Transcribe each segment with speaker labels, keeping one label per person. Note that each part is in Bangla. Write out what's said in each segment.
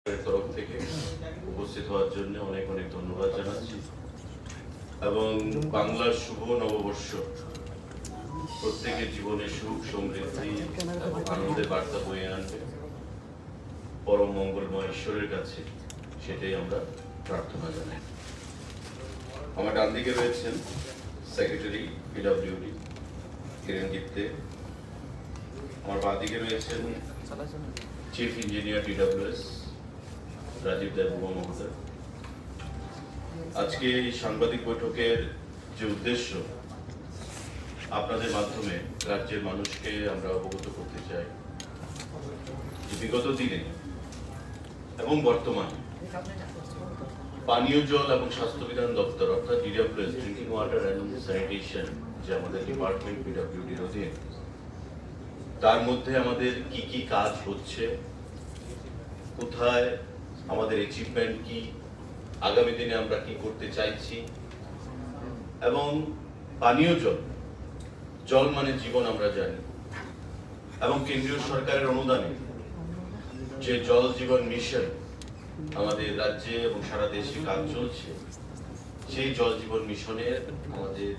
Speaker 1: তরফ থেকে উপস্থিত হওয়ার জন্য অনেক অনেক ধন্যবাদ জানাচ্ছি এবং বাংলার শুভ নববর্ষ প্রত্যেকের জীবনে সুখ সমৃদ্ধি এবং আনন্দের বার্তা বয়ে আনবে পরম মঙ্গলময় ঈশ্বরের কাছে, সেটাই আমরা প্রার্থনা জানাই। আমার ডান দিকে রয়েছেন সেক্রেটারি পিডব্লিউডি কিরণ গিত্তে, আমার বাঁ দিকে রয়েছেন chief engineer DWS Rajib Debbarma মহোদয়। আজকে এই সাংবাদিক বৈঠকের যে উদ্দেশ্য, আপনাদের মাধ্যমে রাজ্যের মানুষকে আমরা অবগত করতে চাই যে বিগত দিনে এবং বর্তমানে পানীয় জল এবং স্বাস্থ্য বিধান দপ্তর অর্থাৎ DWS drinking water and sanitation, যে আমাদের ডিপার্টমেন্ট পিডব্লিউডির অধীন, তার মধ্যে আমাদের কি কি কাজ হচ্ছে, কোথায় আমাদের অ্যাচিভমেন্ট কি, আগামী দিনে আমরা কি করতে চাইছি, এবং পানীয় জল, জল মানে জীবন আমরা জানি, এবং কেন্দ্রীয় সরকারের অনুদানে যে জল জীবন মিশন আমাদের রাজ্যে এবং সারা দেশে কাজ চলছে, সেই জল জীবন মিশনের আমাদের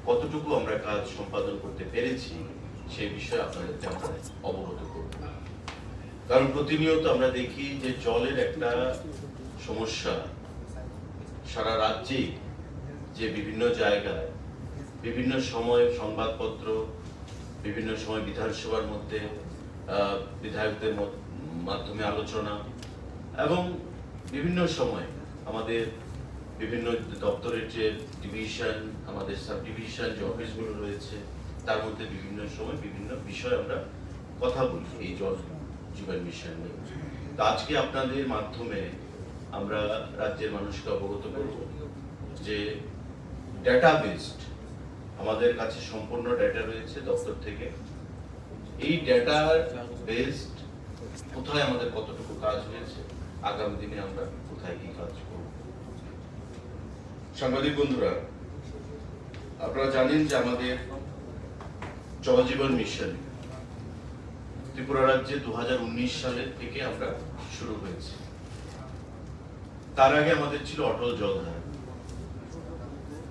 Speaker 1: কতটুকু আমরা কাজ সম্পাদন করতে পেরেছি সেই বিষয়ে আপনাদেরকে আমরা অবগত করব। কারণ প্রতিনিয়ত আমরা দেখি যে জলের একটা সমস্যা সারা রাজ্যে, যে বিভিন্ন জায়গায় বিভিন্ন সময় সংবাদপত্র, বিভিন্ন সময় বিধানসভার মধ্যে বিধায়কদের মাধ্যমে আলোচনা, এবং বিভিন্ন সময় আমাদের বিভিন্ন দপ্তরের যে ডিভিশন, আমাদের সাব ডিভিশন যে অফিসগুলো রয়েছে, তার মধ্যে বিভিন্ন সময় বিভিন্ন বিষয়ে আমরা কথা বলি এই জল জীবন মিশন নিয়ে। তো আজকে আপনাদের মাধ্যমে আমরা রাজ্যের মানুষকে অবগত করব যে ডেটা বেসড আমাদের কাছে সম্পূর্ণ ডেটা রয়েছে দপ্তর থেকে। এই ডেটা বেসড কোথায় আমাদের কতটুকু কাজ হয়েছে, আগামী দিনে আমরা কোথায় কি কাজ করব। সাংবাদিক বন্ধুরা, আপনারা জানেন যে আমাদের জল জীবন মিশন ত্রিপুরা রাজ্যে 2019 সালের থেকে আমরা শুরু হয়েছে। তার আগে আমাদের ছিল অটল জলধারা।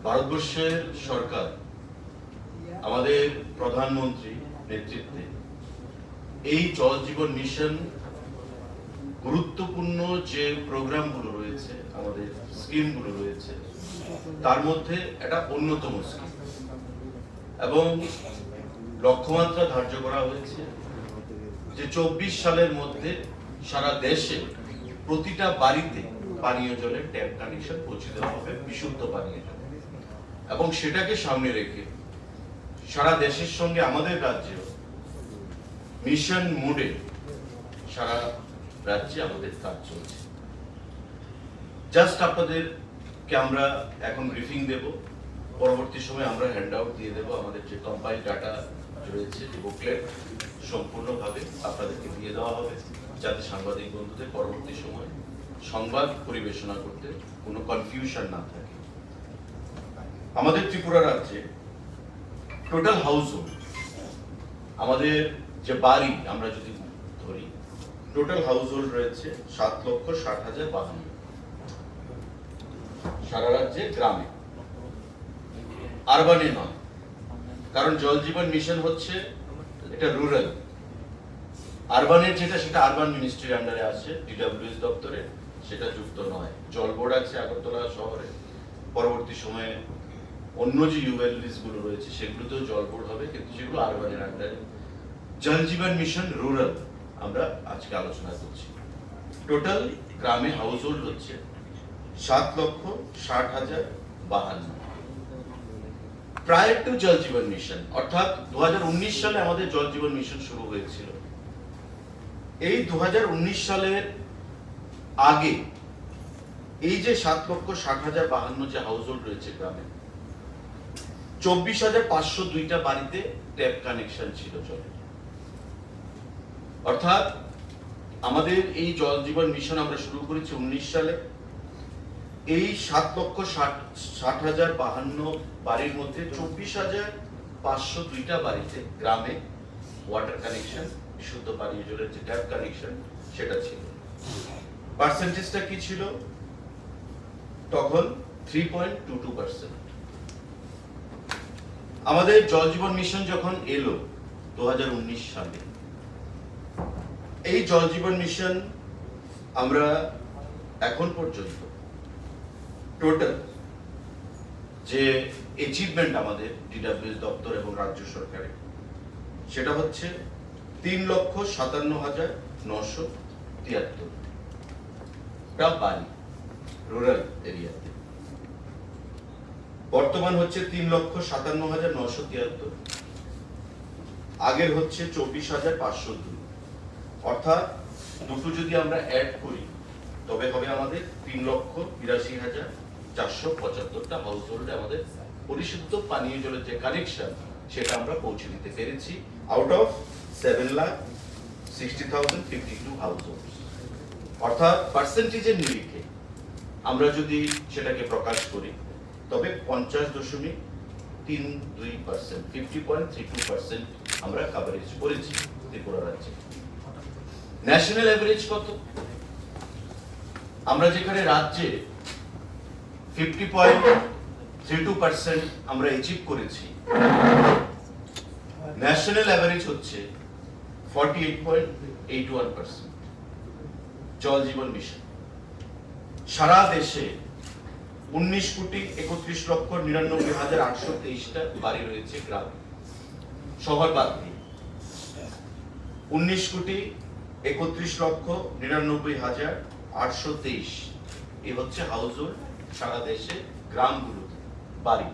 Speaker 1: ভারতবর্ষের সরকার, আমাদের প্রধানমন্ত্রী নেতৃত্বে এই জল জীবন মিশন গুরুত্বপূর্ণ যে প্রোগ্রামগুলো রয়েছে, আমাদের স্কিমগুলো রয়েছে, তার মধ্যে একটা অন্যতম স্কিম, এবং লক্ষ্যমাত্রা ধার্য করা হয়েছে যে 24 সালের মধ্যে সারা দেশে প্রতিটা বাড়িতে পানীয় জলের ট্যাপ কানেকশন পৌঁছে দেওয়া হবে, বিশুদ্ধ পানীয় জল। এবং সেটাকে সামনে রেখে সারা দেশের সঙ্গে আমাদের রাজ্যেও মিশন মোডে সারা রাজ্যে আমাদের কাজ চলছে। জাস্ট আপনাদেরকে আমরা এখন ব্রিফিং দেব, পরবর্তী সময় আমরা হ্যান্ড আউট দিয়ে দেব। আমাদের যে কম্পাইল ডাটা রয়েছে, বুকলেট সম্পূর্ণভাবে আপনাদেরকে দিয়ে দেওয়া হবে, যাতে সাংবাদিক বন্ধুদের পরবর্তী সময় সংবাদ পরিবেশনা করতে কোনো কনফিউশন না থাকে। আমাদের ত্রিপুরা রাজ্যে টোটাল হাউস হোল্ড, আমাদের যে বাড়ি আমরা যদি ধরি, টোটাল হাউস হোল্ড রয়েছে 7,60,052 সারা রাজ্যে, গ্রামে, আরবানে নয়। কারণ জল জীবন মিশন হচ্ছে এটা রুরাল, আরবানের যেটা সেটা আরবান মিনিস্ট্রির আন্ডারে আছে, ডিডব্লিউএস দপ্তরে সেটা যুক্ত নয়। জল বোর্ড আছে আগরতলা শহরে, পরবর্তী সময়ে অন্য যে ইউএলবিস গুলো রয়েছে সেগুলোতেও জল বোর্ড হবে, কিন্তু সেগুলো আরবানের আন্ডারে। জল জীবন মিশন রুরাল আমরা আজকে আলোচনা করছি। টোটাল গ্রামে হাউস হোল্ড হচ্ছে 7,60,052। প্রায়র টু জল জীবন মিশন, অর্থাৎ 2019 সালে আমাদের জল জীবন মিশন শুরু হয়েছিল। এই 2019 সালের আগে এই যে 7,60,052 যে হাউস হোল্ড রয়েছে গ্রামে, 24,502টা বাড়িতে ট্যাপ কানেকশন ছিল জলের। অর্থাৎ আমাদের এই জল জীবন মিশন আমরা শুরু করেছি 19 সালে। এই 7,60,052 বাড়ির মধ্যে 24,502টা বাড়িতে গ্রামে ওয়াটার কানেকশন, বিশুদ্ধ পানীয় জলের যে ট্যাপ কানেকশন সেটা ছিল। পার্সেন্টেজটা কি ছিল তখন? 3.22%। আমাদের জল জীবন মিশন যখন এলো 2019 সালে, এই জল জীবন মিশন আমরা এখন পর্যন্ত টোটাল যে অ্যাচিভমেন্ট আমাদের ডিডব্লিউএস দপ্তর এবং রাজ্য সরকারের, সেটা হচ্ছে 3,57,973 টা বাড়ি রুরাল এরিয়াতে। বর্তমান হচ্ছে 3,57,973, আগের হচ্ছে 24,502। অর্থাৎ দুটো যদি আমরা অ্যাড করি তবে হবে আমাদের 3,82,475টা হাউস হোল্ডে আমাদের পরিশুদ্ধ পানীয় জলের যে কানেকশন সেটা আমরা পৌঁছে দিতে পেরেছি আউট অফ 7,60,052 হাউস হোল্ড। অর্থাৎ পার্সেন্টেজের নিরিখে আমরা যদি সেটাকে প্রকাশ করি তবে 50.32%, 50.32% আমরা কভারেজ করেছি ত্রিপুরা রাজ্যে। ন্যাশনাল এভারেজ কত? আমরা যেখানে রাজ্যে 50.32% আমরা অ্যাচিভ করেছি, ন্যাশনাল এভারেজ হচ্ছে 48.81%। জল জীবন মিশন সারা দেশে 19,31,99,823টা বাড়ি রয়েছে গ্রামে, শহর বাদ দিয়ে 19,31,99,823 এ হচ্ছে হাউস হোল্ড সারা দেশে গ্রামগুলোতে বাড়ি।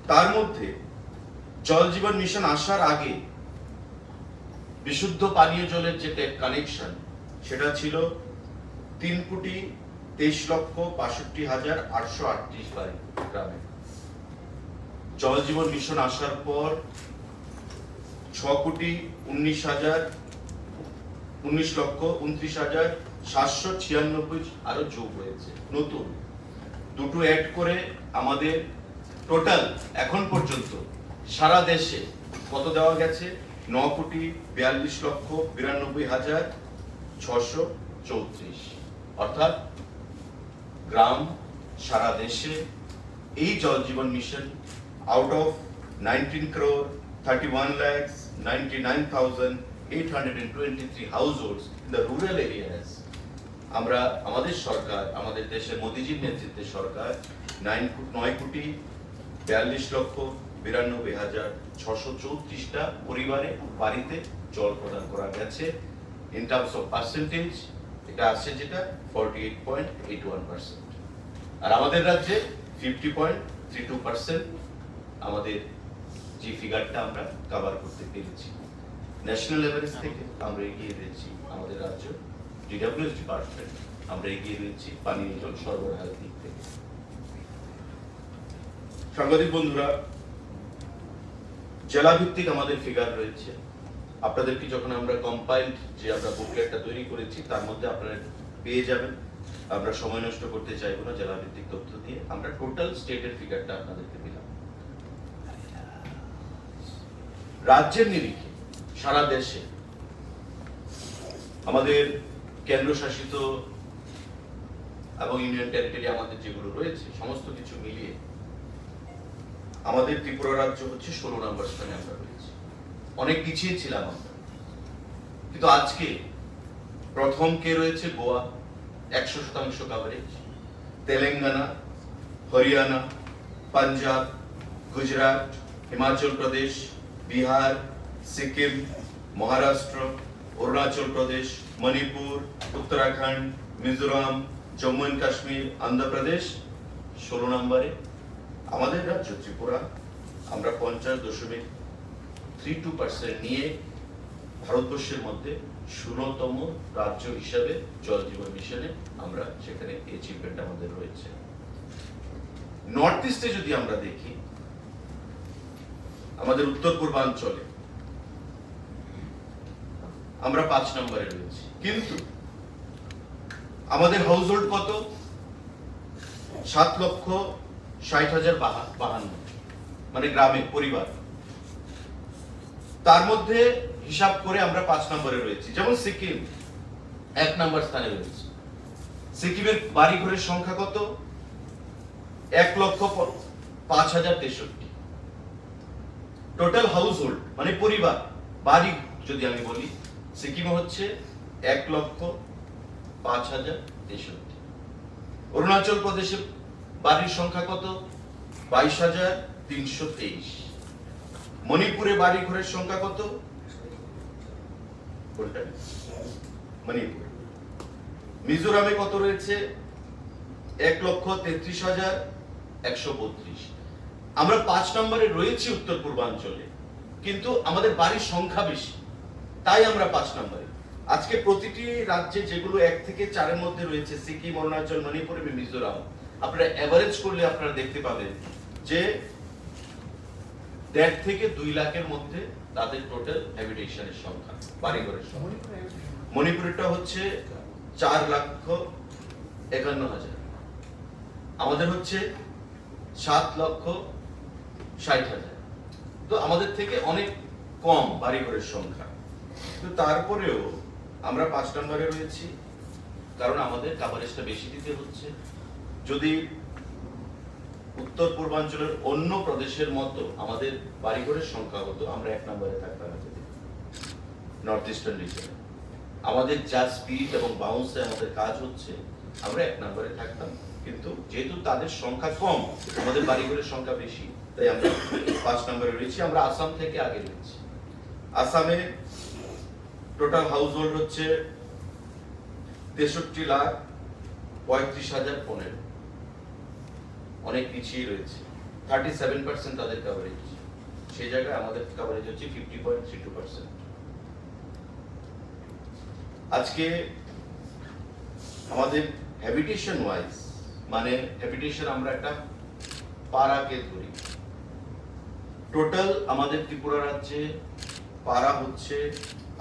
Speaker 1: তার মধ্যে জল জীবন মিশন আসার আগে বিশুদ্ধ পানীয় জলের যে ট্যাপ কানেকশন সেটা ছিল 3,23,65,838 বাড়ি গ্রামে। জল জীবন মিশন আসার পর 6,19,29,796 আরো যোগ হয়েছে নতুন, দুটো অ্যাড করে আমাদের টোটাল এখন পর্যন্ত সারা দেশে কত দেওয়া গেছে? 9,42,92,634। অর্থাৎ গ্রাম সারা দেশে এই Jal Jeevan mission out of 19,31,99,823 households in the rural areas আমরা আমাদের সরকার, আমাদের দেশের মোদিজির নেতৃত্বে সরকার 9,92,42,634টা পরিবারে বাড়িতে জল প্রদান করা গেছে। ইন টার্মস অফ পার্সেন্টেজ এটা আসছে যেটা 48.81%, আর আমাদের রাজ্যে 50.32% আমাদের যে ফিগারটা আমরা কভার করতে পেরেছি। ন্যাশনাল এভারেজ থেকে আমরা এগিয়ে রয়েছি, আমাদের রাজ্য ডিডব্লিউএস ডিপার্টমেন্ট আমরা এগিয়ে রয়েছি পানীয় জল সরবরাহের দিক থেকে। সাংবাদিক বন্ধুরা, জেলা ভিত্তিক আমাদের ফিগার রয়েছে। আপনাদেরকে যখন আমরা কম্পাইলড যে আমরা বুকলেটটা তৈরি করেছি তার মধ্যে আপনারা পেয়ে যাবেন। আমরা সময় নষ্ট করতে চাইবো না, জেলা ভিত্তিক তথ্য দিয়ে আমরা টোটাল স্টেটের ফিগারটা আপনাদেরকে দিলাম। রাজ্যের নিরিখে সারা দেশে আমাদের কেন্দ্রশাসিত এবং ইউনিয়ন টেরিটরি আমাদের যেগুলো রয়েছে সমস্ত কিছু মিলিয়ে আমাদের ত্রিপুরা রাজ্য হচ্ছে 16 নম্বর স্থানে আমরা রয়েছি। অনেক পিছিয়ে ছিলাম আমরা, কিন্তু আজকে প্রথম কে রয়েছে? গোয়া 100% কভারেজ, তেলেঙ্গানা, হরিয়ানা, পাঞ্জাব, গুজরাট, হিমাচল প্রদেশ, বিহার, সিকিম, মহারাষ্ট্র, অরুণাচল প্রদেশ, মণিপুর, উত্তরাখণ্ড, মিজোরাম, জম্মু এন্ড কাশ্মীর, অন্ধ্রপ্রদেশ 16 নম্বরে। আমাদের রাজ্য ত্রিপুরা আমরা 50.32% নিয়ে ভারতবর্ষের মধ্যে 16তম রাজ্য হিসাবে জল জীবন মিশনে আমরা সেখানে অ্যাচিভমেন্ট আমাদের রয়েছে। নর্থ ইস্টে যদি আমরা দেখি, আমাদের উত্তর পূর্বাঞ্চলে আমরা 5 নম্বরে রয়েছি, কিন্তু আমাদের হাউস হোল্ড কত? 7,60,052, মানে গ্রামে পরিবার। তার মধ্যে হিসাব করে আমরা 5 নম্বরে রয়েছি। যেমন সিকিম 1 নম্বর স্থানে রয়েছে, সিকিমের বাড়ি ঘরের সংখ্যা কত? 1,05,063। টোটাল হাউস হোল্ড মানে পরিবার বাড়ি যদি আমি বলি, সিকিমে হচ্ছে 1,05,063। অরুণাচল প্রদেশে বাড়ির সংখ্যা কত? 22,323। মণিপুরে বাড়ি ঘরের সংখ্যা কত? মণিপুর। মিজোরামে কত রয়েছে? 1,33,132। আমরা 5 নম্বরে রয়েছি উত্তর পূর্বাঞ্চলে, কিন্তু আমাদের বাড়ির সংখ্যা বেশি, তাই আমরা 5 নম্বরে। আজকে প্রতিটি রাজ্যে যেগুলো 1 থেকে 4 এর মধ্যে রয়েছে, সিকিম, অরুণাচল, মণিপুর এবং মিজোরাম, আপনারা এভারেজ করলে আপনারা দেখতে পাবেন যে 1.5 থেকে 2 লাখের মধ্যে তাদের টোটাল হ্যাবিটেশনের সংখ্যা, বাড়িঘরের সংখ্যা। মণিপুরেরটা হচ্ছে 4,51,000, আমাদের হচ্ছে 7,60,000। তো আমাদের থেকে অনেক কম বাড়িঘরের সংখ্যা, কিন্তু তারপরেও আমরা 5 নম্বরে রয়েছি, কারণ আমাদের কাভারেজটা বেশি দিতে হচ্ছে। যদি উত্তর পূর্বাঞ্চলের অন্য প্রদেশের মতো আমাদের বাড়িঘরের সংখ্যা হতো, আমরা 1 নম্বরে থাকতাম। নর্থ ইস্টার্ন রিজনে আমাদের যা স্পিড এবং বাউন্সে আমাদের কাজ হচ্ছে, আমরা 1 নম্বরে থাকতাম, কিন্তু যেহেতু তাদের সংখ্যা কম, আমাদের বাড়িঘরের সংখ্যা বেশি, তাই আমরা 5 নম্বরে রয়েছি। আমরা আসাম থেকে আগে রয়েছি। আসামে টোটাল হাউস হোল্ড হচ্ছে 63,35,015, অনেক পিছিয়ে রয়েছে। 37% তাদের কভারেজ, সেই জায়গায় আমাদের কভারেজ হচ্ছে 50.32%। আজকে আমাদের হ্যাবিটেশন ওয়াইজ, মানে হ্যাবিটেশন আমরা একটা পাড়াকে ধরি, টোটাল আমাদের ত্রিপুরা রাজ্যে পাড়া হচ্ছে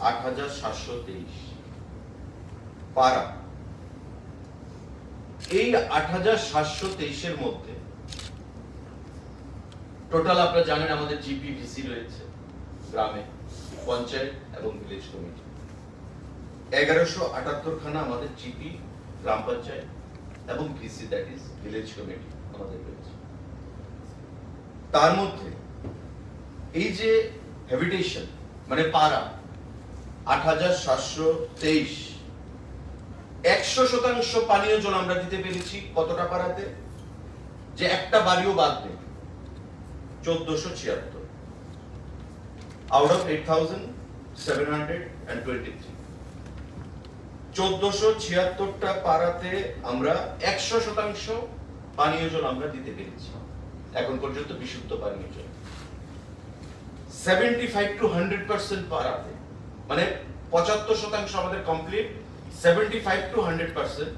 Speaker 1: 8,723 পাড়া। এই 8,723 এর মধ্যে টোটাল আপনারা জানেন আমাদের জিপি ভিসি রয়েছে গ্রামে, পঞ্চায়েত এবং ভিলেজ কমিটি। 1178 খানা আমাদের জিপি, গ্রাম পঞ্চায়েত এবং VC, that is village committee আমাদের রয়েছে। তার মধ্যে এই যে হ্যাবিটেশন মানে পাড়া 8,723, 100% পানীয় জল আমরা দিতে পেরেছি কতটা পাড়াতে? যে একটা বাড়িও বাদ নেই, 1476 আউট অফ 8,723। 1476টা পাড়াতে আমরা 100% পানীয় জল আমরা দিতে পেরেছি এখন পর্যন্ত, বিশুদ্ধ পানীয় জল। 75 to 100% পাড়াতে, মানে 75% আমাদের কমপ্লিট, 75 to 100%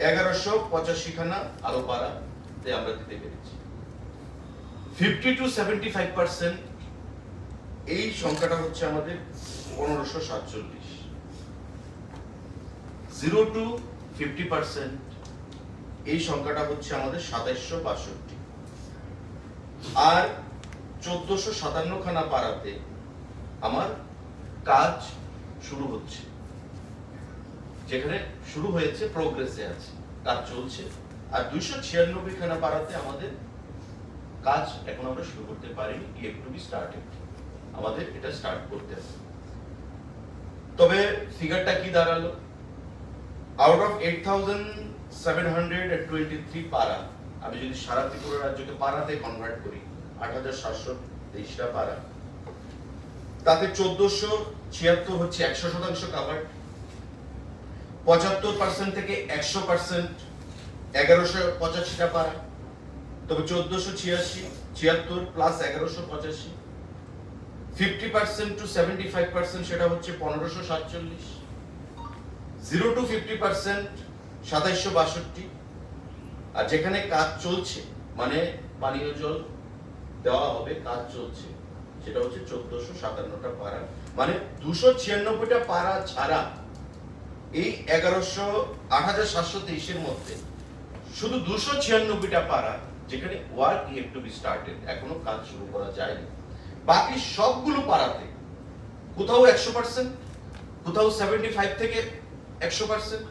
Speaker 1: 1185 খানা আরো পাড়াতে আমরা দিতে পেরেছি। 50 to 75% এই সংখ্যাটা হচ্ছে আমাদের 1547। 0 to 50% এই সংখ্যাটা হচ্ছে আমাদের 2762। আর 1457 খানা পাড়াতে আমার কাজ শুরু হচ্ছে, যেখানে শুরু হয়েছে, প্রোগ্রেসে আছে, কাজ চলছে। আর 296 খানা পাড়াতে আমাদের কাজ এখন আমরা শুরু করতে পারিনি, ইয়েট টু বি স্টার্টেড, আমাদের এটা স্টার্ট করতে হবে। তবে ফিগারটা কি দাঁড়ালো? আউট অফ 8,723 পাড়া, আমি যদি সারা ত্রিপুরা রাজ্যকে পাড়াতে কনভার্ট করি, 8,723টা পাড়া, তাতে 1476 হচ্ছে 100% কাভার। 75% থেকে 100% 1185টা পাড়া, তবে 1476 প্লাস 1185, 50% to 75% সেটা হচ্ছে 1547। 0 to 50% 2762। আর যেখানে কাজ চলছে, মানে পানীয় জল দেওয়া হবে, কাজ চলছে, সেটা হচ্ছে 1457টা পাড়া। মানে 296টা পাড়া ছাড়া এই 8,723 এর মধ্যে শুধু 296টা পাড়া যেখানে work yet two B started, এখনো কাজ শুরু করা যায়নি। বাকি সবগুলো পাড়াতে কোথাও 100%, কোথাও 75 থেকে 100%,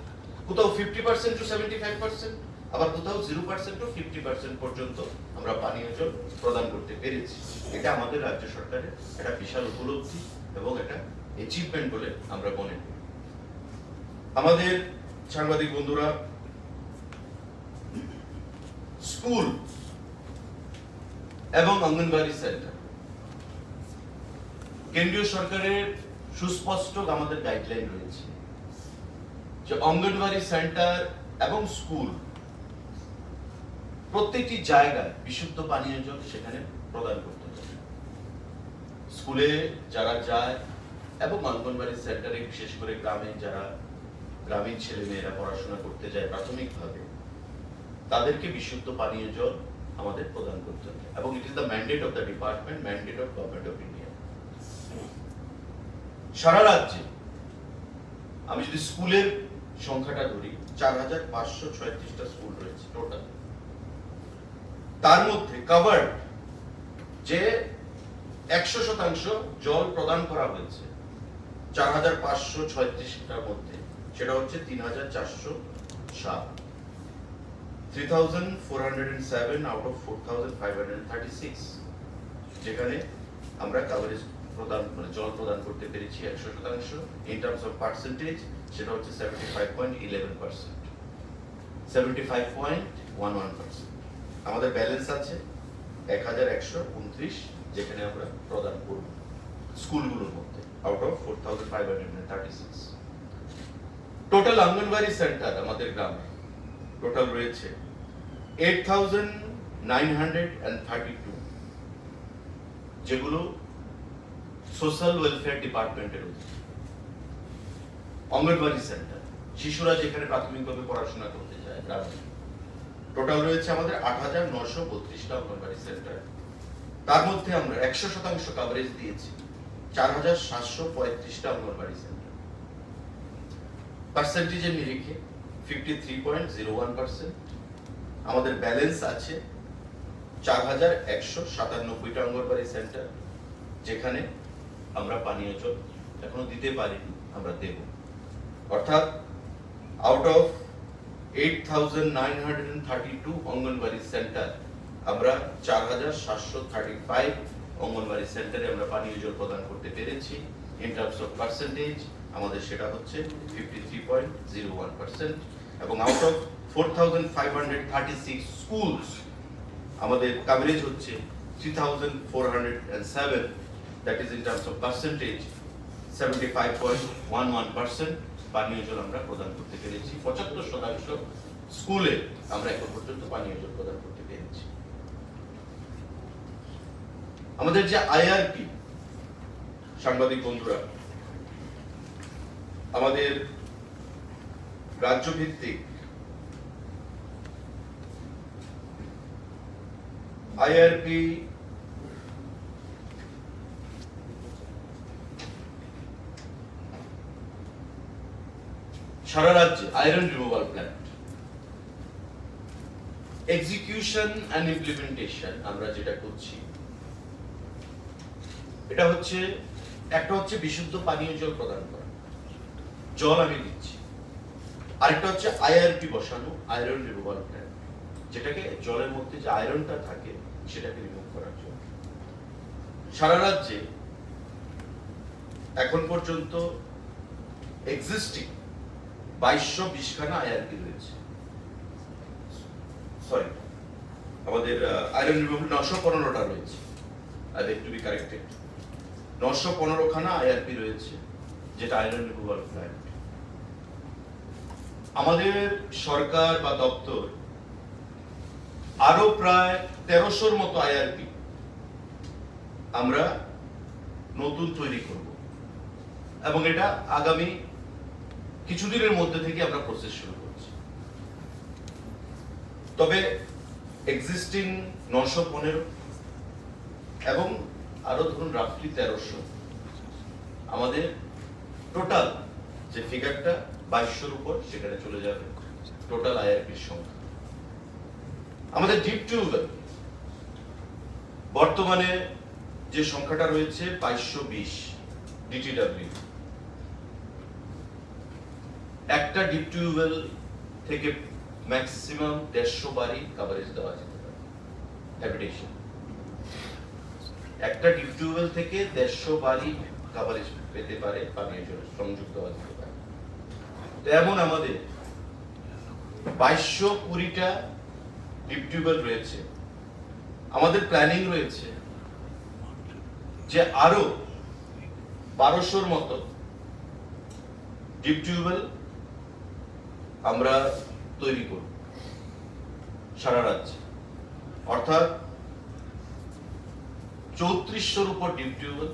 Speaker 1: কোথাও 50% টু 75%, আবার কোথাও 0% টু 50% পর্যন্ত আমরা পানীয় জল প্রদান করতে পেরেছি। এটা আমাদের রাজ্য সরকারের একটা বিশাল উপলব্ধি এবং একটা অ্যাচিভমেন্ট বলে আমরা মনে করি। আমাদের সাংবাদিক বন্ধুরা, স্কুল এবং অঙ্গনবাড়ি সেন্টার, কেন্দ্রীয় সরকারের সুস্পষ্ট আমাদের গাইডলাইন রয়েছে যে অঙ্গনবাড়ি সেন্টার এবং স্কুল প্রত্যেকটি জায়গায় বিশুদ্ধ পানীয় জল সেখানে প্রদান করতে হবে। স্কুলে যারা যায় এবং অঙ্গনবাড়ি সেন্টারে, বিশেষ করে গ্রামে যারা গ্রামীণ ছেলে মেয়েরা পড়াশোনা করতে যায় প্রাথমিকভাবে, তাদেরকে বিশুদ্ধ পানীয় জল আমাদের প্রদান করতে হবে এবং it is the mandate of the department, mandate of government of India. সারা রাজ্যে আমি যদি স্কুলের সংখ্যাটা ধরি, 4536টা স্কুল রয়েছে টোটাল। তার মধ্যে কভার্ড যে 100% জল প্রদান করা হয়েছে 4536টার মধ্যে, সেটা হচ্ছে 3407, 3407 আউট অফ 4536, যেখানে আমরা কভারেজ প্রদান জল প্রদান করতে পেরেছি 100%। ইন টার্মস অফ পার্সেন্টেজ সেটা হচ্ছে 75.11%, 75.11%। আমাদের ব্যালেন্স আছে 1129, যেখানে আমরা প্রদান করব স্কুলগুলোর মধ্যে out of 4536। Total anganwadi centre আমাদের গ্রামে টোটাল রয়েছে 8932, যেগুলো সোশ্যাল ওয়েলফেয়ার ডিপার্টমেন্টের অধীনে। অঙ্গনবাড়ি সেন্টার, শিশুরা যেখানে প্রাথমিকভাবে পড়াশোনা করতে যায় গ্রামে, টোটাল রয়েছে আমাদের 8932টা অঙ্গনবাড়ি সেন্টার। তার মধ্যে আমরা 100% কভারেজ দিয়েছি 4735টা অঙ্গনবাড়ি সেন্টার। পার্সেন্টেজের নিরিখে 53.01%। আমাদের ব্যালেন্স আছে 4197টা অঙ্গনবাড়ি সেন্টার, যেখানে আমরা পানীয় জল এখনো দিতে পারিনি, আমরা দেব। অর্থাৎ আউট অফ 8932 অঙ্গনবাড়ি সেন্টার, আমরা 4735 অঙ্গনবাড়ি সেন্টারে আমরা পানীয় জল প্রদান করতে পেরেছি। ইন টার্মস অফ পার্সেন্টেজ আমাদের সেটা হচ্ছে 53.01%। এবং আউট অফ 4536 স্কুলস আমাদের কভারেজ হচ্ছে 3407, that is in terms of percentage 75.11%। পানীয় জল আমরা প্রদান করতে পেরেছি। 75% স্কুলে আমরা এখন পর্যন্ত পানীয় জল প্রদান করতে পেরেছি। আমাদের যে আইআরপি, সাংবাদিক বন্ধুরা, আমাদের রাজ্য ভিত্তিক আইআরপি সারা রাজ্যে iron removal plant execution and implementation আমরা যেটা করছি, এটা হচ্ছে একটা হচ্ছে বিশুদ্ধ পানীয় জল প্রদান করা, জল আমি দিচ্ছি। আরেকটা হচ্ছে আইআরপি বসানো, আয়রন রিমুভাল প্ল্যান্ট, যেটাকে জলের মধ্যে যে আয়রনটা থাকে সেটাকে রিমুভ করার জন্য। সারা রাজ্যে এখন পর্যন্ত এক্সিস্টিং 2220খানা আইআরপি রয়েছে। সরি, আমাদের আয়রন রিমুভাল 915টা রয়েছে। I have to be corrected. 915খানা আইআরপি রয়েছে, যেটা আয়রন রিমুভাল প্ল্যান্ট। আমাদের সরকার বা দপ্তর আরো প্রায় 1300-র মতো আইআরপি আমরা নতুন তৈরি করব এবং এটা আগামী কিছুদিনের মধ্যে থেকে আমরা প্রসেস শুরু করছি। তবে এক্সিস্টিং 915 এবং আরো ধরুন রাফলি 1300, আমাদের টোটাল যে ফিগারটা 2200-র উপর সেখানে চলে যাবে টোটাল আইআরপির সংখ্যা। আমাদের ডিপ টিউবওয়েল বর্তমানে যে সংখ্যাটা রয়েছে 2220 ডিটিডব্লিউ। একটা ডিপ টিউবওয়েল থেকে ম্যাক্সিমাম 150 বাড়ি কভারেজ দেওয়া যেতে পারে হ্যাবিটেশন। একটা ডিপ টিউবওয়েল থেকে 150 বাড়ি কভারেজ পেতে পারে, পানীয় জল সংযোগ দেওয়া যেতে পারে। তো এমন আমাদের 2220টা ডিপ টিউবওয়েল রয়েছে। আমাদের প্ল্যানিং রয়েছে যে আরো 1200-র মতো ডিপ টিউবওয়েল আমরা তৈরি করব সারা রাজ্যে, অর্থাৎ 3400-র উপর ডিপ টিউবওয়েল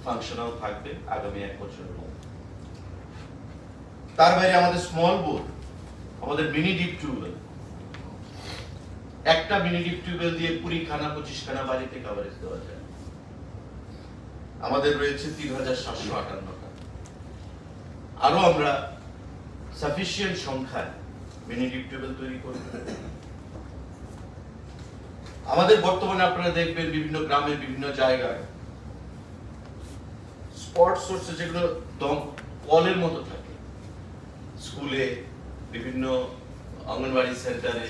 Speaker 1: ফাংশনাল থাকবে আগামী 1 বছরের মধ্যে। তার বাইরে আমাদের স্মল বোর, আমাদের মিনি ডিপ টিউবওয়েল, একটা মিনি ডিপ টিউবওয়েল দিয়ে 20খানা 25খানা বাড়িতে কভারেজ দেওয়া যায়। আমাদের রয়েছে 3758টা। আরো আমরা সাফিসিয়েন্ট সংখ্যায় মিনি ডিপ টিউবওয়েল তৈরি করব। আমাদের বর্তমানে আপনারা দেখবেন বিভিন্ন গ্রামে বিভিন্ন জায়গায় স্পট সোর্সে যেগুলো দম কলের মতো থাকে, স্কুলে, বিভিন্ন অঙ্গনবাড়ি সেন্টারে,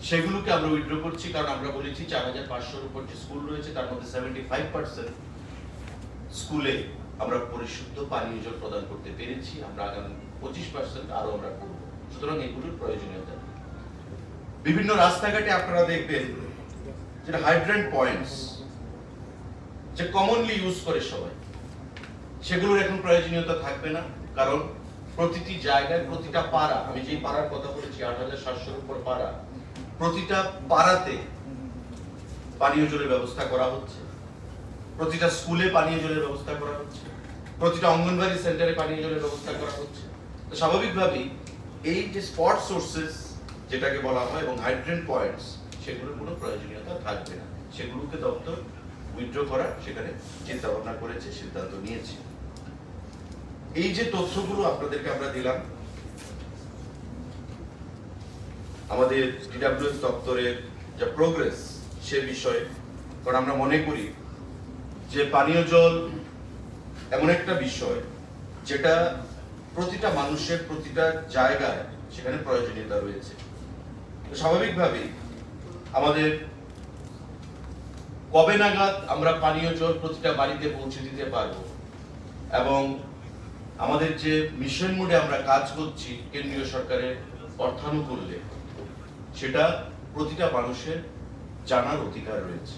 Speaker 1: সেগুলোকে আমরা উইথড্র করছি। কারণ আমরা বলেছি 4500-র উপর যে স্কুল রয়েছে তার মধ্যে 75% স্কুলে আমরা পরিশুদ্ধ পানীয় জল প্রদান করতে পেরেছি। আমরা আগামী 25% আরো আমরা করব। সুতরাং এগুলোর প্রয়োজনীয়তা। বিভিন্ন রাস্তাঘাটে আপনারা দেখবেন যেটা হাইড্রেন্ট পয়েন্টস, যে কমনলি ইউজ করে সবাই, সেগুলোর এখন প্রয়োজনীয়তা থাকবে না। কারণ প্রতিটি জায়গায়, প্রতিটা পাড়া, আমি যে পাড়ার কথা বলেছি 8700-র উপর পাড়া, প্রতিটা পাড়াতে পানীয় জলের ব্যবস্থা করা হচ্ছে, প্রতিটা স্কুলে পানীয় জলের ব্যবস্থা করা হচ্ছে, প্রতিটা অঙ্গনবাড়ি সেন্টারে পানীয় জলের ব্যবস্থা করা হচ্ছে। তো স্বাভাবিকভাবেই এই যে স্পট সোর্সেস যেটাকে বলা হয় এবং হাইড্রেন্ট পয়েন্টস, সেগুলোর কোনো প্রয়োজনীয়তা থাকবে না। সেগুলোকে দপ্তর উইথড্র করার সেখানে চিন্তা ভাবনা করেছে, সিদ্ধান্ত নিয়েছে। এই যে তথ্যগুলো আপনাদেরকে আমরা দিলাম, আমাদের ডিডব্লিউএস দপ্তরের যে প্রোগ্রেস সে বিষয়ে, কারণ আমরা মনে করি যে পানীয় জল এমন একটা বিষয় যেটা প্রতিটা মানুষের প্রতিটা জায়গায় সেখানে প্রয়োজনীয়তা রয়েছে। স্বাভাবিকভাবেই আমাদের কবে নাগাদ আমরা পানীয় জল প্রতিটা বাড়িতে পৌঁছে দিতে পারবো, এবং আমাদের যে মিশন মোডে আমরা কাজ করছি কেন্দ্রীয় সরকারের অর্থানুকূল্যে, সেটা প্রতিটা মানুষের জানার অধিকার রয়েছে।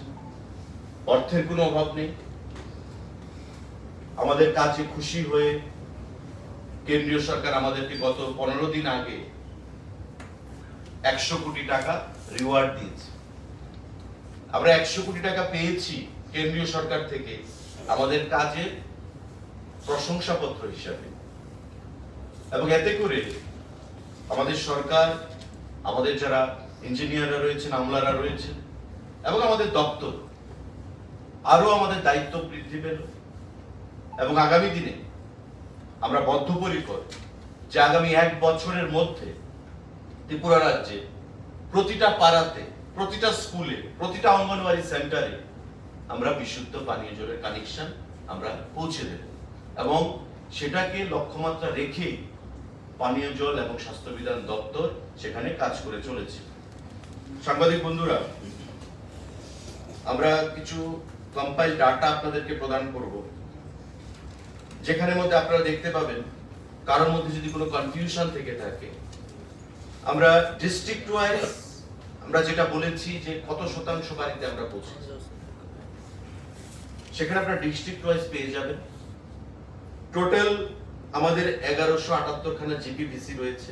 Speaker 1: অর্থের কোনো অভাব নেই। আমাদের কাছে খুশি হয়ে কেন্দ্রীয় সরকার আমাদেরকে গত 15 দিন আগে 100 কোটি টাকা রিওয়ার্ড দিয়েছে। আমরা 100 কোটি টাকা পেয়েছি কেন্দ্রীয় সরকার থেকে আমাদের কাজের প্রশংসাপত্র হিসাবে, এবং এতে করে আমাদের সরকার, আমাদের যারা ইঞ্জিনিয়াররা রয়েছেন, আমলারা রয়েছেন, এবং আমাদের দপ্তর আরো আমাদের দায়িত্ব বৃদ্ধি পেল। এবং আগামী দিনে আমরা বদ্ধপরিকর যে আগামী 1 বছরের মধ্যে ত্রিপুরা রাজ্যে প্রতিটা পাড়াতে, প্রতিটা স্কুলে, প্রতিটা অঙ্গনবাড়ি সেন্টারে আমরা বিশুদ্ধ পানীয় জলের কানেকশন আমরা পৌঁছে দেব, এবং সেটাকে লক্ষ্যমাত্রা রেখে পানীয় জল এবং স্বাস্থ্য বিধান দপ্তর সেখানে কাজ করে চলেছে। সাংবাদিক বন্ধুরা, আমরা কিছু কম্পাইল ডাটা আপনাদেরকে প্রদান করব, যেখানে মধ্যে আপনারা দেখতে পাবেন কারোর মধ্যে যদি কোনো কনফিউশন থেকে থাকে, আমরা ডিস্ট্রিক্ট ওয়াইজ আমরা যেটা বলেছি যে কত শতাংশ বাড়িতে আমরা পৌঁছেছি, সেখানে আপনারা ডিস্ট্রিক্ট ওয়াইজ পেয়ে যাবেন। টোটাল আমাদের 1178খানা জিপিভিসি রয়েছে।